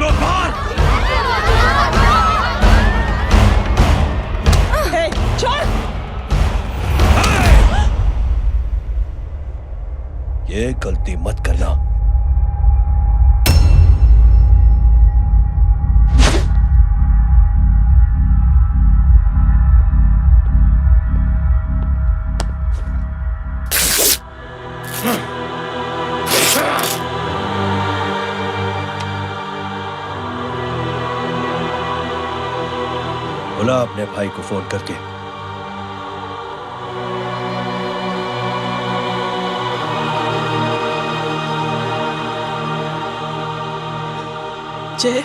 लोग बाहर। छोड़। ये गलती मत करना। बुला अपने भाई को फोन करके। जय,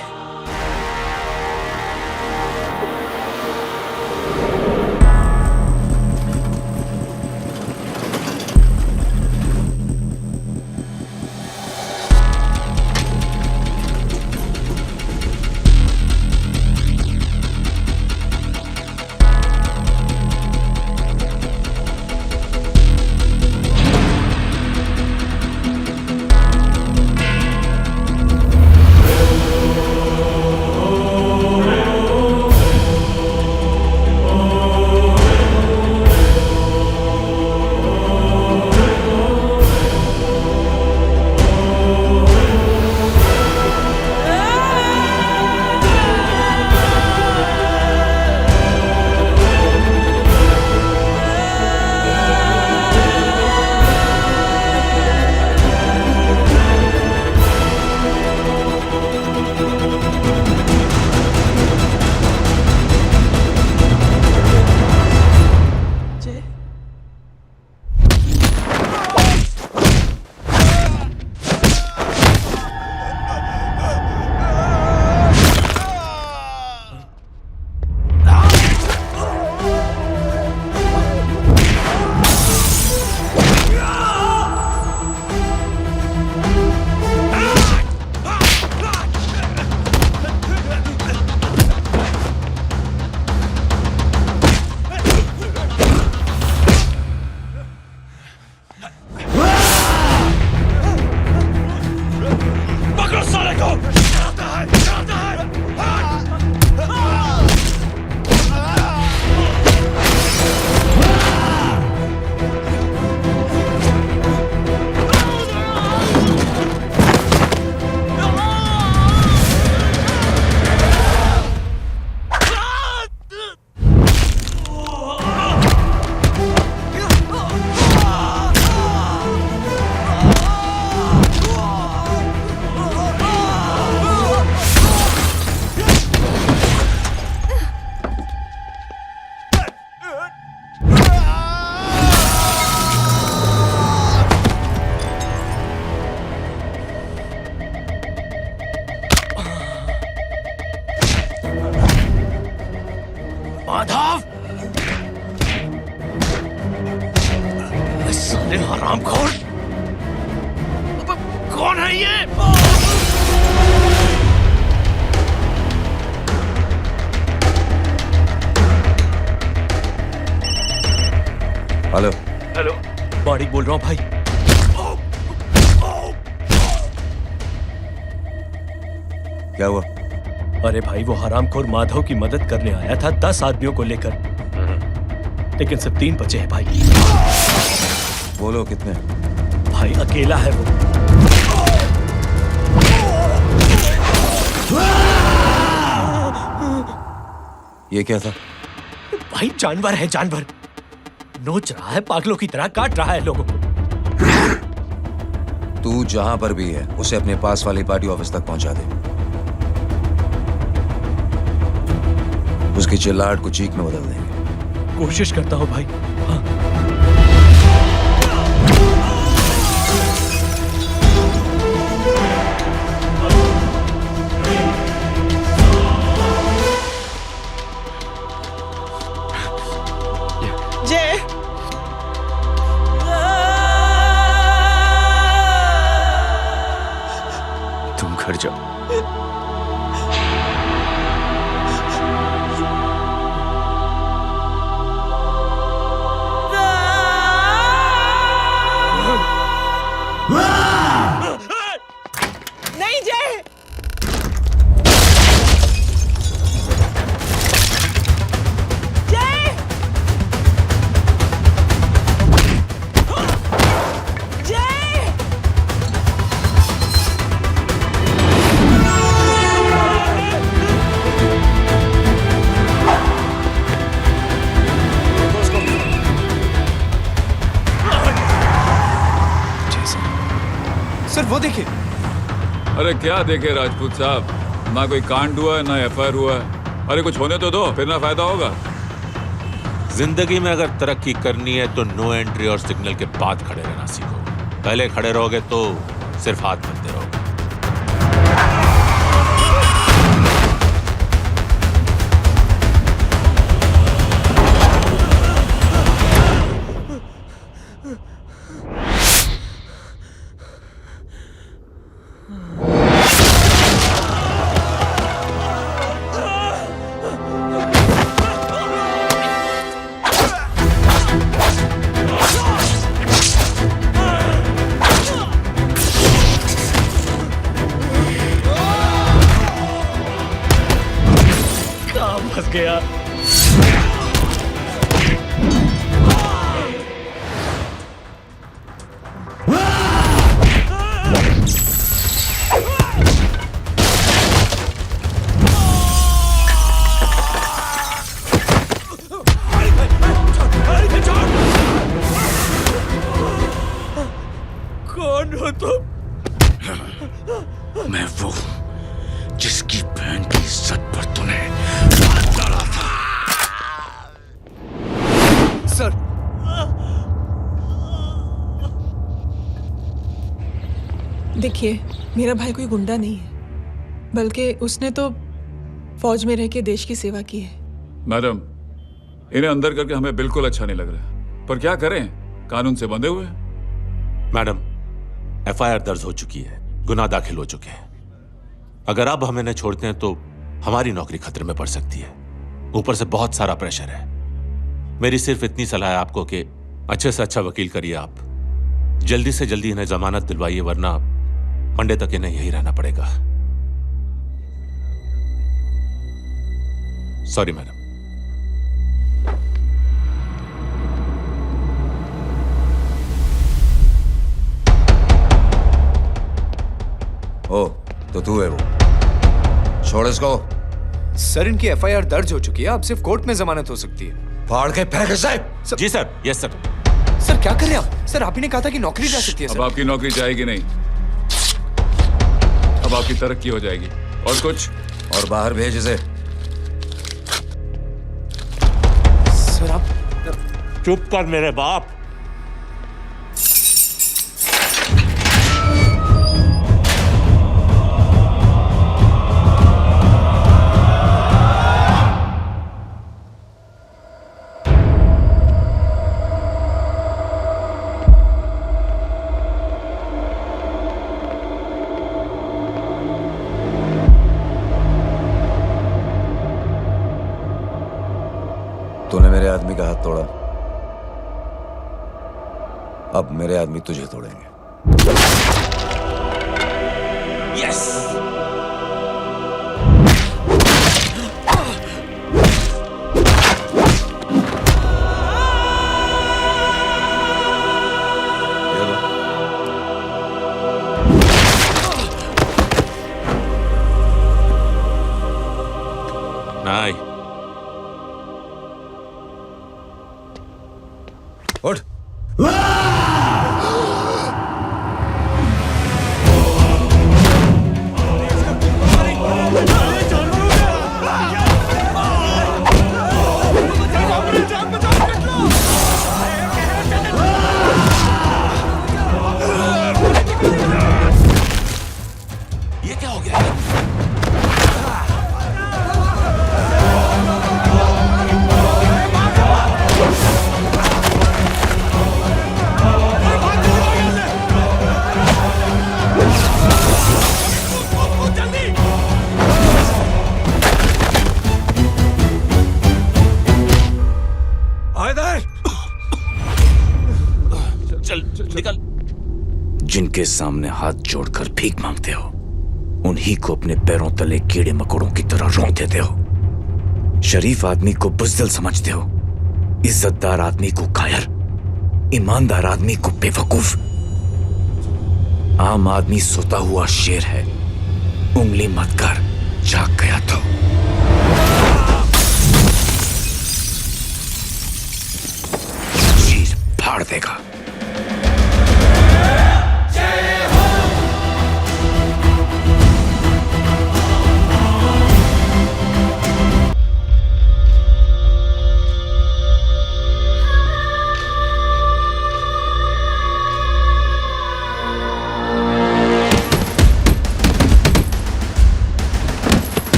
माधव, साले हरामखोर, कौन है ये? हेलो हेलो, बाड़ी बोल रहा हूँ भाई। क्या हुआ? अरे भाई, वो हरामखोर माधव की मदद करने आया था 10 आदमियों को लेकर, लेकिन सिर्फ 3 बचे हैं भाई। बोलो कितने? भाई अकेला है वो। ये क्या था? भाई जानवर है, जानवर। नोच रहा है, पागलों की तरह काट रहा है लोगों को। तू जहां पर भी है उसे अपने पास वाली पार्टी ऑफिस तक पहुंचा दे। उसकी चिल्लाहट को चीख में बदल देंगे। कोशिश करता हूं भाई। हाँ। जय, तुम घर जाओ। नहीं जय, देखिए। अरे क्या देखे राजपूत साहब, ना कोई कांड हुआ है ना एफआईआर हुआ है। अरे कुछ होने तो दो, फिर ना फायदा होगा। जिंदगी में अगर तरक्की करनी है तो नो एंट्री और सिग्नल के बाद खड़े रहना सीखो। पहले खड़े रहोगे तो सिर्फ हाथ मिलते रहोगे। काम फंस गया। कौन हो तुम? मैं वो जिसकी बहन की इज्जत पर तूने हाथ डाला था। सर, देखिए, मेरा भाई कोई गुंडा नहीं है, बल्कि उसने तो फौज में रह के देश की सेवा की है। मैडम, इन्हें अंदर करके हमें बिल्कुल अच्छा नहीं लग रहा, पर क्या करें, कानून से बंधे हुए हैं। मैडम, एफआईआर दर्ज हो चुकी है, गुनाह दाखिल हो चुके हैं। अगर अब हम इन्हें छोड़ते हैं तो हमारी नौकरी खतरे में पड़ सकती है। ऊपर से बहुत सारा प्रेशर है। मेरी सिर्फ इतनी सलाह है आपको कि अच्छे से अच्छा वकील करिए आप। जल्दी से जल्दी इन्हें जमानत दिलवाइए, वरना मंडे तक इन्हें यही रहना पड़ेगा। Sorry madam. ओ, तो तू है वो। छोड़ इसको। सर इनकी एफआईआर दर्ज हो चुकी है, अब सिर्फ कोर्ट में जमानत हो सकती है। फाड़ के फेंक साहब। जी सर। Yes sir. सर क्या कर रहे हैं आप? सर, आप ही ने कहा था कि नौकरी जा सकती है। अब सर, आपकी नौकरी जाएगी नहीं, अब आपकी तरक्की हो जाएगी। और कुछ? और बाहर भेज इसे। सर आप चुप कर मेरे बाप। तूने मेरे आदमी का हाथ तोड़ा, अब मेरे आदमी तुझे तोड़ेंगे। यस। नहीं। उठ। ये क्या हो गया? चल निकल। जिनके सामने हाथ जोड़कर भीख मांगते हो, उन्हीं को अपने पैरों तले कीड़े मकोड़ों की तरह रौंद देते हो। शरीफ आदमी को बुज़दिल समझते हो, इज्जतदार आदमी को कायर, ईमानदार आदमी को बेवकूफ। आम आदमी सोता हुआ शेर है, उंगली मत कर, जाग गया तो। चीर फाड़ देगा।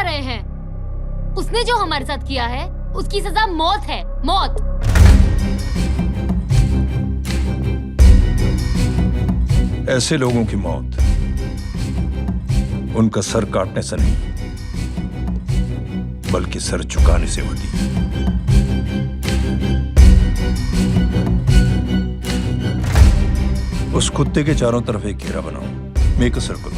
कर रहे हैं? उसने जो हमारे साथ किया है उसकी सजा मौत है, मौत। ऐसे लोगों की मौत उनका सर काटने से नहीं बल्कि सर झुकाने से होती है। उस कुत्ते के चारों तरफ एक घेरा बनाओ, मेक अ सर्कल।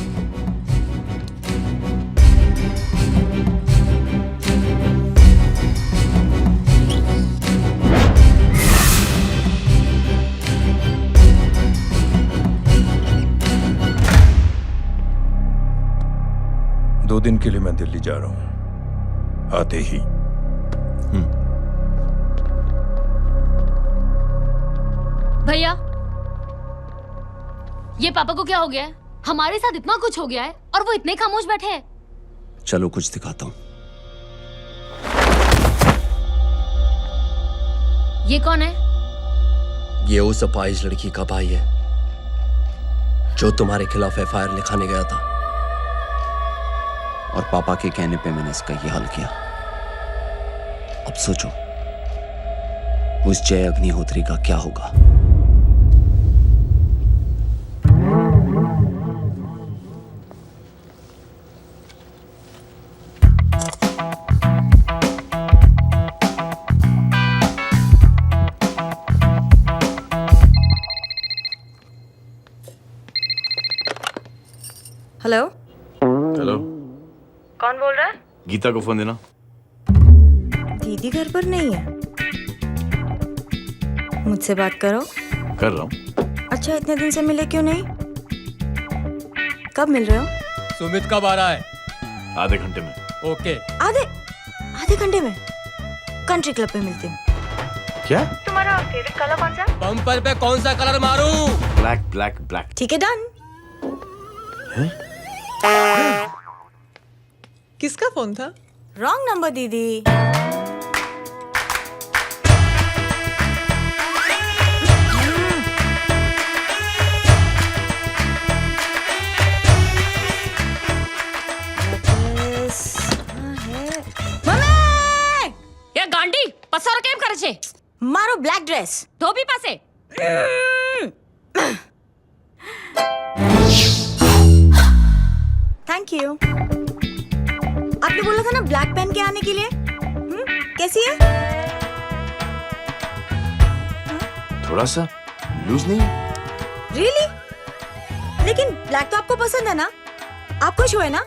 दो दिन के लिए मैं दिल्ली जा रहा हूं, आते ही। भैया, ये पापा को क्या हो गया है? हमारे साथ इतना कुछ हो गया है और वो इतने खामोश बैठे हैं। चलो कुछ दिखाता हूं। ये कौन है? ये उस अपाहिज लड़की का भाई है जो तुम्हारे खिलाफ एफआईआर लिखाने गया था, और पापा के कहने पे मैंने इसका ये हाल किया। अब सोचो उस जय अग्निहोत्री का क्या होगा। हेलो हेलो, कौन बोल रहा है? गीता को फोन देना। दीदी घर पर नहीं है। मुझसे बात करो। कर रहा हूँ। अच्छा, इतने दिन से मिले क्यों नहीं? कब मिल रहे हो? सुमित कब आ रहा है? आधे घंटे में। ओके। आधे घंटे में कंट्री क्लब पे मिलती हूँ। क्या? तुम्हारा फेवरेट कलर कौन सा? बम्पर पे कौन सा कलर मारूं? Black black black. ठीक है, डन। किसका फोन था? रॉन्ग नंबर दीदी। ये गांडी पसार केम करे छे? मारो ब्लैक ड्रेस। धोबी पासे। Thank you. आपने बोला था ना ब्लैक पेन के आने के लिए। कैसी है? थोड़ा सा लूज नहीं? रियली? लेकिन ब्लैक तो आपको पसंद है ना? आप खुश हुए ना?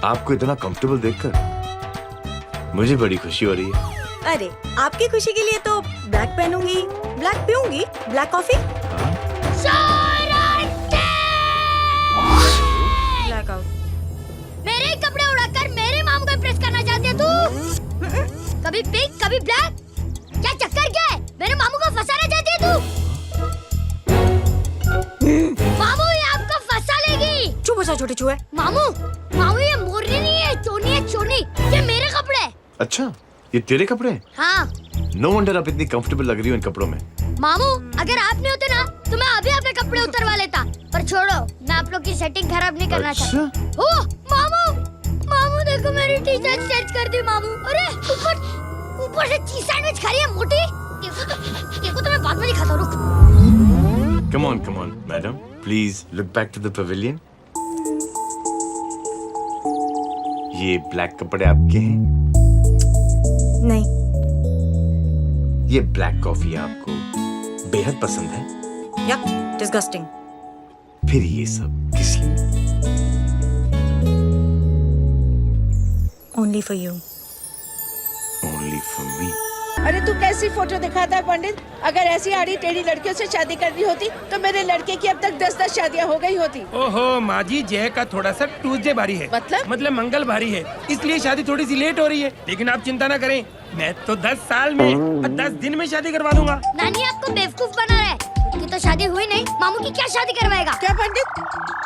आपको इतना कंफर्टेबल देखकर मुझे बड़ी खुशी हो रही है। अरे, आपकी खुशी के लिए तो ब्लैक पहनूंगी, ब्लैक पीऊंगी, ब्लैक कॉफी। Black out. मेरे कपड़े उड़ाकर मेरे मामू को इम्प्रेस करना चाहती है तू? कभी पिंक, कभी ब्लैक। क्या चक्कर क्या है? मेरे मामू को फंसाना चाहती है तू? मामू, ये आपको फंसा लेगी। चुप हो जा छोटे चूहे। मामू, ये मोरनी नहीं है, चोनी है, चोनी। ये मेरे कपड़े हैं। अच्छा, ये तेरे कपड़े हैं? हाँ। नो वंडर आप इतनी कंफर्टेबल लग रही हो इन कपड़ों में। मामू, अगर आप नहीं होते ना तो मैं अभी अपने कपड़े उतरवा लेता। पर छोड़ो, मैं आप लोग की सेटिंग खराब नहीं करना चाहता। ओह, मामू देखो मेरी टी-शर्ट चेंज कर दी मामू। अरे ऊपर से चीज सैंडविच खा रही है मोटी। देखो तो मैं बाद में दिखाता हूँ, रुक। Come on madam, please look back to the pavilion. ये ब्लैक कपड़े आपके हैं? नहीं। ये ब्लैक कॉफी आपको बेहद पसंद है? Yup, disgusting. फिर ये सब किस लिए? Only for you. Only for me. अरे तू कैसी फोटो दिखाता है पंडित? अगर ऐसी आड़ी टेढ़ी लड़कियों से शादी करनी होती तो मेरे लड़के की अब तक 10-10 शादियां हो गई होती। ओहो माँ जी, जय का थोड़ा सा ट्यूसडे भारी है। मतलब मंगल भारी है, इसलिए शादी थोड़ी सी लेट हो रही है। लेकिन आप चिंता न करें, मैं तो 10 साल में और 10 दिन में शादी करवा दूंगा। नानी आपको बेवकूफ बना रहा है। की तो शादी हुई नहीं, मामू की क्या शादी करवाएगा? क्या पंडित,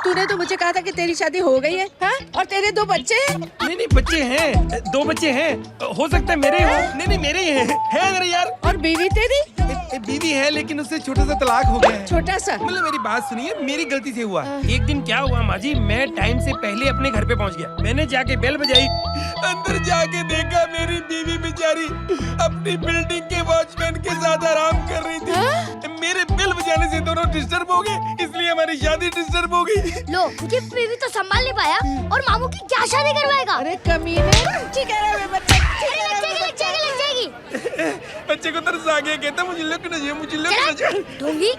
तूने तो मुझे कहा था कि तेरी शादी हो गई है, हाँ? और तेरे 2 बच्चे हैं? नहीं बच्चे हैं, 2 बच्चे हैं। हो सकता है मेरे हो। नहीं मेरे ही हैं। है अगर यार। और बीवी तेरी? बीवी है लेकिन उससे छोटा सा तलाक हो गया है। छोटा सा? मतलब मेरी बात सुनिए, मेरी गलती से हुआ। एक दिन क्या हुआ माँ जी, मैं टाइम से पहले अपने घर पे पहुँच गया। मैंने जाके बेल बजाई, अंदर जाके देखा मेरी बीवी बेचारी अपनी बिल्डिंग के वॉचमैन के साथ आराम कर रही थी। मेरे बेल बजाने से दोनों डिस्टर्ब हो गए, इसलिए हमारी शादी डिस्टर्ब हो गई। लो, मुझे बीवी तो संभाल नहीं पाया और मामू की क्या शादी करवाएगा? अरे कमीने, ठीक है बच्चे, लग जाएगी। बच्चे को तरस आ गया, कहता मुझे लग ना जाए, मुझे लग ना जाए। ढोंगी,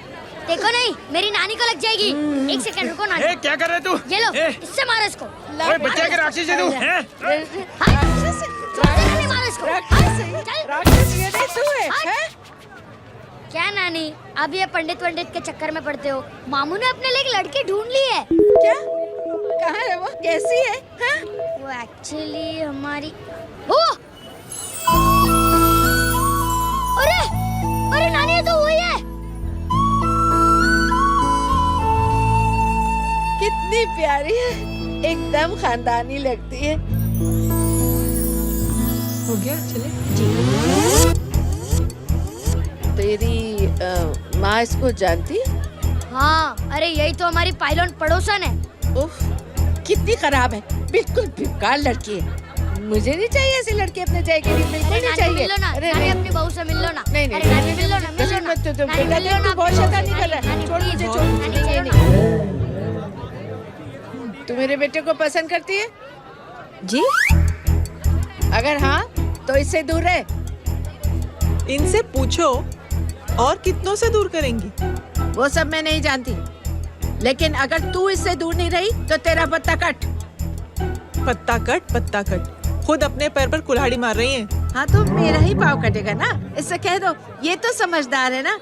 देखो नहीं, मेरी नानी को लग जाएगी। एक सेकंड रुको नानी। ए, क्या कर रहे तू? ये लो, इससे मारो इसको। ओए, बच्चा के राक्षस है तू, हैं? मारो इसको। राक्षस ये नहीं तू है? क्या नानी, अब ये पंडित के चक्कर में पड़ते हो? मामू ने अपने लिए एक लड़की ढूंढ ली है। क्या? कहाँ है वो? कैसी है? हाँ? वो एक्चुअली हमारी ओ! अरे नानी, ये तो वही है। कितनी प्यारी है, एकदम खानदानी लगती है। हो गया, चले। तेरी माँ इसको जानती? हाँ, अरे यही तो हमारी पायलट पड़ोसन है। उफ, कितनी खराब है, बिल्कुल बेकार लड़की है। मुझे नहीं चाहिए ऐसी लड़की अपने जय के लिए, बिल्कुल नहीं चाहिए। मिलो ना, अरे नानी अपनी बहू से मिल लो ना। नहीं, अरे नानी मिल लो ना, मिल लो ना। मत तो बेटा देख, तू बहुत शैतानी कर रहा है। छोड़ मुझे, छोड़ मुझे, नहीं। तू मेरे बेटे को पसंद करती है? जी? अगर हाँ, तो इससे दूर रहे। इनसे पूछो, और कितनों से दूर करेंगी? वो सब मैं नहीं जानती, लेकिन अगर तू इससे दूर नहीं रही तो तेरा पत्ता कट। पत्ता कट, खुद अपने पैर पर कुल्हाड़ी मार रही हैं। हाँ, तो मेरा ही पाँव कटेगा ना, इससे कह दो। ये तो समझदार है ना?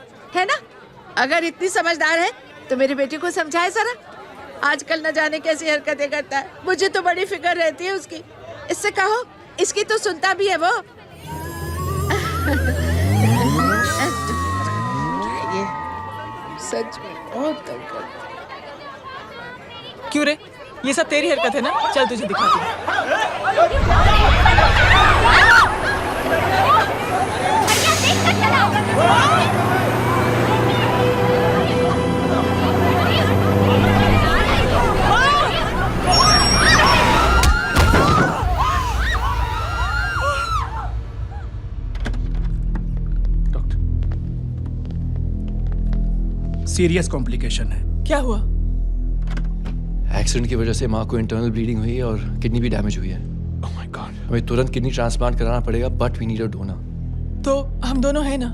अगर इतनी समझदार है तो मेरी बेटी को समझाए जरा। आजकल न जाने कैसी हरकतें करता है, मुझे तो बड़ी फिक्र रहती है उसकी। इससे कहो, इसकी तो सुनता भी है वो। ये सच में बहुत तंग करता है। क्यों रे, ये सब तेरी हरकत है ना? चल तुझे दिखाती हूँ। सीरियस कॉम्प्लिकेशन है। क्या हुआ? एक्सीडेंट की वजह से माँ को इंटरनल ब्लीडिंग हुई है और किडनी भी डैमेज हुई है। ओह माय गॉड, हमें तुरंत किडनी ट्रांसप्लांट कराना पड़ेगा, but we need a donor. तो हम दोनों हैं ना?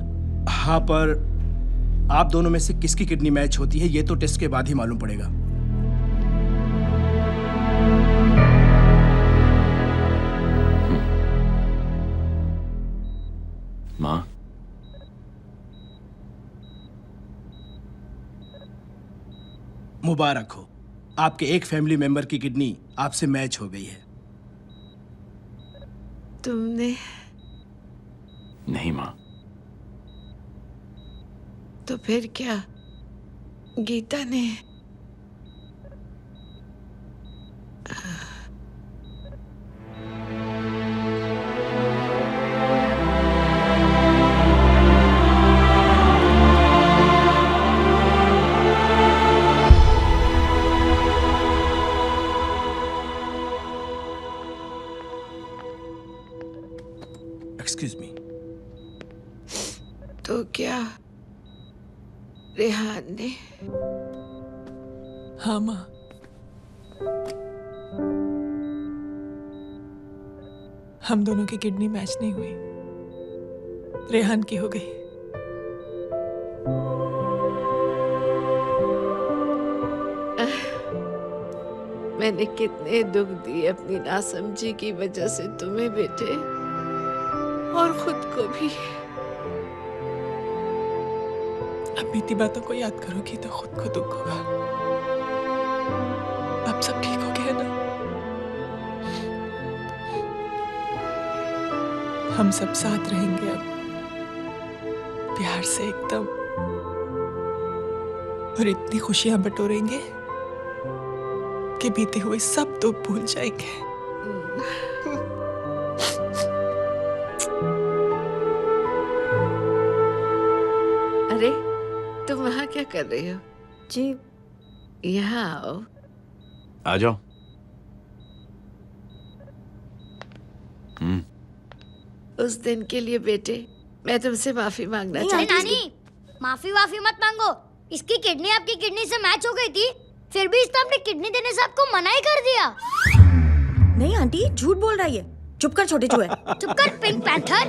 हाँ, पर आप दोनों में से किसकी किडनी मैच होती है ये तो टेस्ट के बाद ही मालूम पड़ेगा। माँ, मुबारक हो, आपके एक फैमिली मेंबर की किडनी आपसे मैच हो गई है। तुमने? नहीं माँ। तो फिर क्या? गीता ने? Excuse me. तो क्या रेहान ने? हाँ माँ, हम दोनों की किडनी मैच नहीं हुई, रेहान की हो गई। मैंने कितने दुख दिए अपनी नासमझी की वजह से तुम्हें बेटे, और खुद को भी। अब बीती बातों को याद करोगी तो खुद को दुख होगा। अब सब ठीक हो गया ना? हम सब साथ रहेंगे अब, प्यार से एकदम, और इतनी खुशियां बटोरेंगे कि बीते हुए सब दुख भूल जाएंगे। तुम वहाँ क्या कर रही हो? जी यहाँ आओ। आ जाओ। उस दिन के लिए बेटे मैं तुमसे माफी मांगना अरे चाहती हूँ। नानी, माफी वाफी मत मांगो। इसकी किडनी आपकी किडनी से मैच हो गई थी, फिर भी इसने अपनी किडनी देने से आपको मना ही कर दिया। नहीं आंटी, झूठ बोल रही है। चुप कर छोटे चूहे। चुप कर पिंक पैंथर।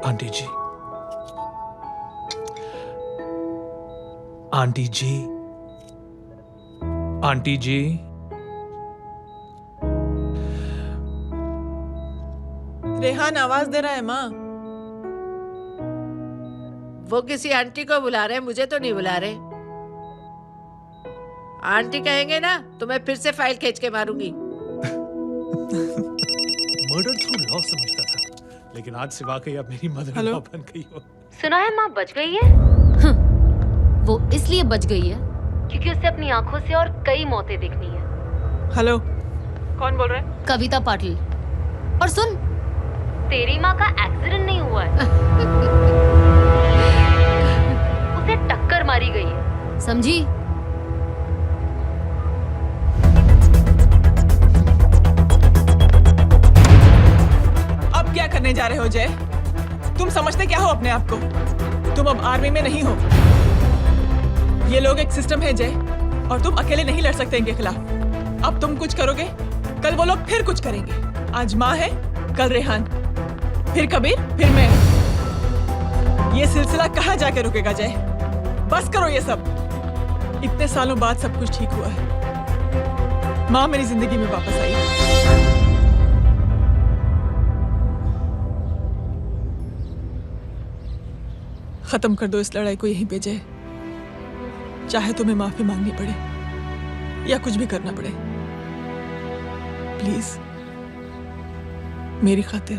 आंटी जी, आंटी जी, आंटी जी, रेहान आवाज दे रहा है माँ। वो किसी आंटी को बुला रहे हैं, मुझे तो नहीं बुला रहे। आंटी कहेंगे ना तो मैं फिर से फाइल खींच के मारूंगी। मर्डर थ्रू लॉ समझता था, लेकिन आज से वाकई अब मेरी मदर लॉ बन गई हो। सुना है माँ बच गई है। वो इसलिए बच गई है क्योंकि उसे अपनी आंखों से और कई मौतें देखनी है। हेलो, कौन बोल रहा है? कविता पाटिल। और सुन, तेरी माँ का एक्सीडेंट नहीं हुआ है, उसे टक्कर मारी गई है, समझी? अब क्या करने जा रहे हो जय? तुम समझते क्या हो अपने आप को? तुम अब आर्मी में नहीं हो। ये लोग एक सिस्टम है जय, और तुम अकेले नहीं लड़ सकते इनके खिलाफ। अब तुम कुछ करोगे, कल वो लोग फिर कुछ करेंगे। आज माँ है, कल रेहान, फिर कबीर, फिर मैं। ये सिलसिला कहाँ जाके रुकेगा जय? बस करो ये सब। इतने सालों बाद सब कुछ ठीक हुआ है। माँ मेरी जिंदगी में वापस आई। खत्म कर दो इस लड़ाई को यहीं पे जय। चाहे तुम्हें माफी मांगनी पड़े या कुछ भी करना पड़े, प्लीज मेरी खातिर।